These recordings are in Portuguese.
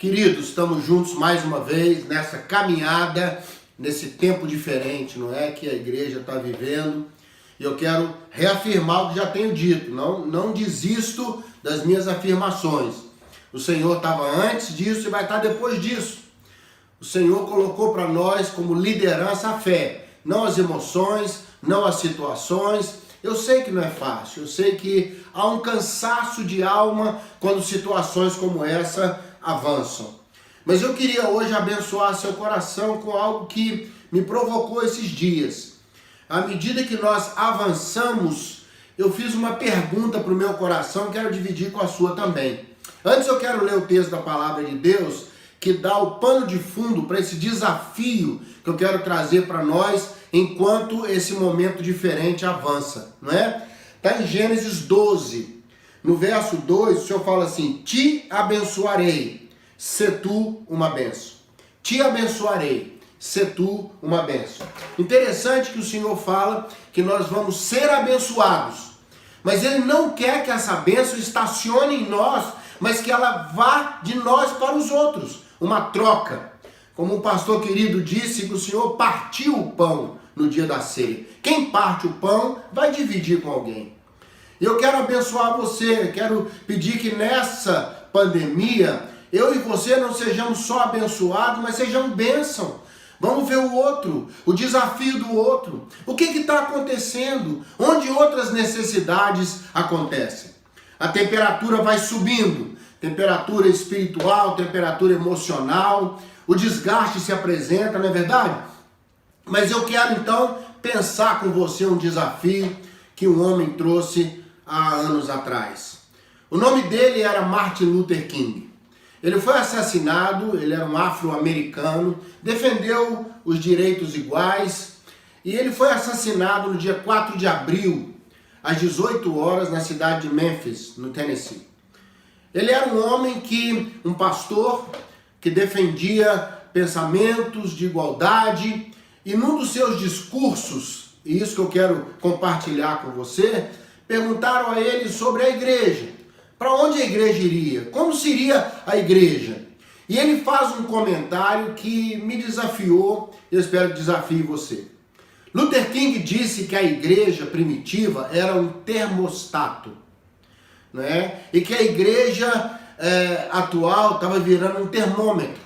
Queridos, estamos juntos mais uma vez nessa caminhada, nesse tempo diferente, não é? Que a igreja está vivendo. E eu quero reafirmar o que já tenho dito, não desisto das minhas afirmações. O Senhor estava antes disso e vai estar depois disso. O Senhor colocou para nós como liderança a fé, não as emoções, não as situações. Eu sei que não é fácil, eu sei que há um cansaço de alma quando situações como essa avançam. Mas eu queria hoje abençoar seu coração com algo que me provocou esses dias. À medida que nós avançamos, eu fiz uma pergunta para o meu coração, quero dividir com a sua também. Antes eu quero ler o texto da palavra de Deus, que dá o pano de fundo para esse desafio que eu quero trazer para nós, enquanto esse momento diferente avança, não é? Está em Gênesis 12. No verso 2, o Senhor fala assim: te abençoarei, se tu uma bênção. Te abençoarei, se tu uma bênção. Interessante que o Senhor fala que nós vamos ser abençoados, mas Ele não quer que essa bênção estacione em nós, mas que ela vá de nós para os outros. Uma troca. Como um pastor querido disse, que o Senhor partiu o pão no dia da ceia. Quem parte o pão vai dividir com alguém. Eu quero abençoar você, quero pedir que nessa pandemia, eu e você não sejamos só abençoados, mas sejamos bênção. Vamos ver o outro, o desafio do outro. O que está acontecendo? Onde outras necessidades acontecem? A temperatura vai subindo, temperatura espiritual, temperatura emocional, o desgaste se apresenta, não é verdade? Mas eu quero então pensar com você um desafio que um homem trouxe há anos atrás. O nome dele era Martin Luther King. Ele foi assassinado, ele era um afro-americano, defendeu os direitos iguais, e ele foi assassinado no dia 4 de abril, às 18 horas, na cidade de Memphis, no Tennessee. Ele era um pastor que defendia pensamentos de igualdade, e num dos seus discursos, e isso que eu quero compartilhar com você, perguntaram a ele sobre a igreja. Para onde a igreja iria? Como seria a igreja? E ele faz um comentário que me desafiou, eu espero que desafie você. Luther King disse que a igreja primitiva era um termostato, né? E que a igreja atual estava virando um termômetro,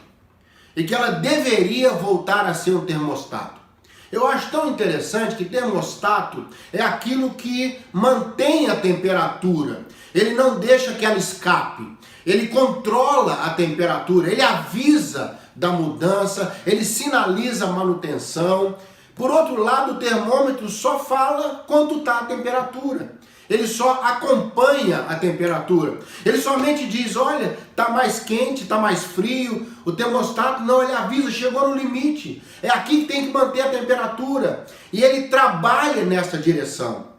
e que ela deveria voltar a ser um termostato. Eu acho tão interessante que termostato é aquilo que mantém a temperatura. Ele não deixa que ela escape. Ele controla a temperatura, ele avisa da mudança, ele sinaliza a manutenção. Por outro lado, o termômetro só fala quanto está a temperatura. Ele só acompanha a temperatura. Ele somente diz, olha, está mais quente, está mais frio. O termostato não, ele avisa, chegou no limite. É aqui que tem que manter a temperatura. E ele trabalha nessa direção.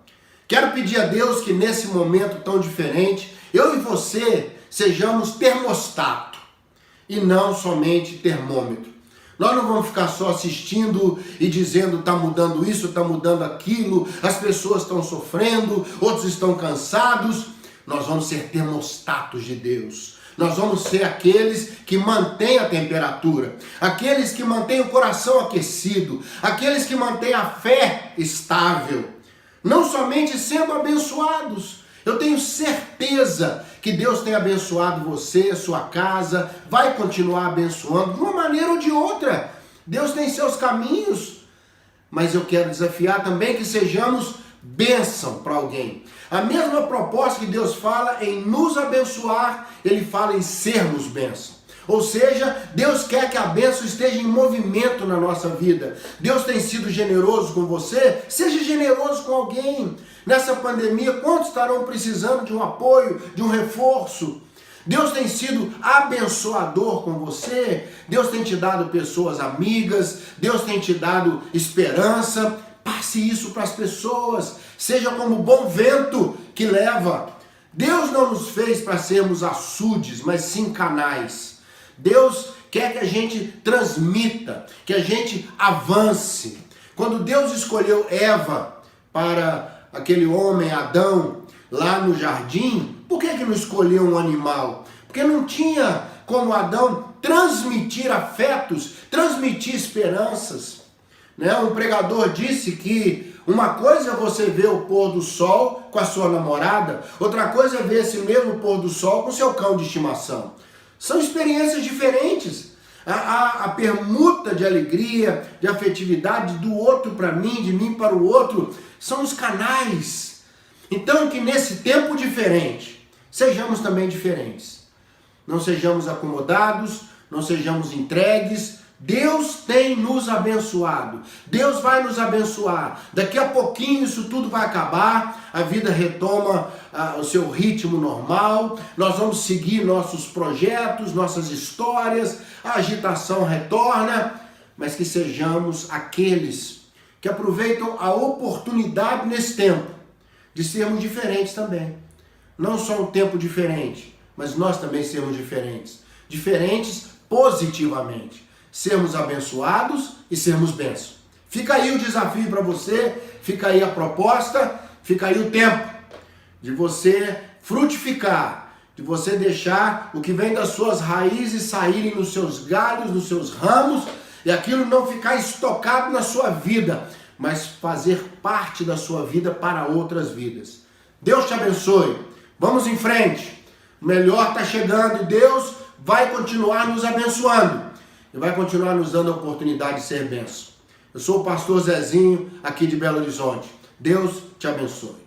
Quero pedir a Deus que nesse momento tão diferente, eu e você sejamos termostato e não somente termômetro. Nós não vamos ficar só assistindo e dizendo está mudando isso, está mudando aquilo, as pessoas estão sofrendo, outros estão cansados. Nós vamos ser termostatos de Deus. Nós vamos ser aqueles que mantêm a temperatura, aqueles que mantêm o coração aquecido, aqueles que mantêm a fé estável. Não somente sendo abençoados. Eu tenho certeza que Deus tem abençoado você, sua casa, vai continuar abençoando de uma maneira ou de outra. Deus tem seus caminhos, mas eu quero desafiar também que sejamos bênção para alguém. A mesma proposta que Deus fala em nos abençoar, Ele fala em sermos bênção. Ou seja, Deus quer que a bênção esteja em movimento na nossa vida. Deus tem sido generoso com você, seja generoso com alguém. Nessa pandemia, quantos estarão precisando de um apoio, de um reforço? Deus tem sido abençoador com você, Deus tem te dado pessoas amigas, Deus tem te dado esperança. Passe isso para as pessoas, seja como bom vento que leva. Deus não nos fez para sermos açudes, mas sim canais. Deus quer que a gente transmita, que a gente avance. Quando Deus escolheu Eva para aquele homem, Adão, lá no jardim, por que não escolheu um animal? Porque não tinha como Adão, transmitir afetos, transmitir esperanças. Né? Um pregador disse que uma coisa é você ver o pôr do sol com a sua namorada, outra coisa é ver esse mesmo pôr do sol com seu cão de estimação. São experiências diferentes. A permuta de alegria, de afetividade do outro para mim, de mim para o outro, são os canais. Então que nesse tempo diferente, sejamos também diferentes. Não sejamos acomodados, não sejamos entregues. Deus tem nos abençoado. Deus vai nos abençoar. Daqui a pouquinho isso tudo vai acabar. A vida retoma o seu ritmo normal. Nós vamos seguir nossos projetos, nossas histórias. A agitação retorna. Mas que sejamos aqueles que aproveitam a oportunidade nesse tempo de sermos diferentes também. Não só um tempo diferente, mas nós também sermos diferentes. Diferentes positivamente. Sermos abençoados e sermos bênçãos. Fica aí o desafio para você, fica aí a proposta, fica aí o tempo de você frutificar, de você deixar o que vem das suas raízes saírem nos seus galhos, nos seus ramos, e aquilo não ficar estocado na sua vida, mas fazer parte da sua vida para outras vidas. Deus te abençoe. Vamos em frente. O melhor está chegando e Deus vai continuar nos abençoando. E vai continuar nos dando a oportunidade de ser bênção. Eu sou o pastor Zezinho, aqui de Belo Horizonte. Deus te abençoe.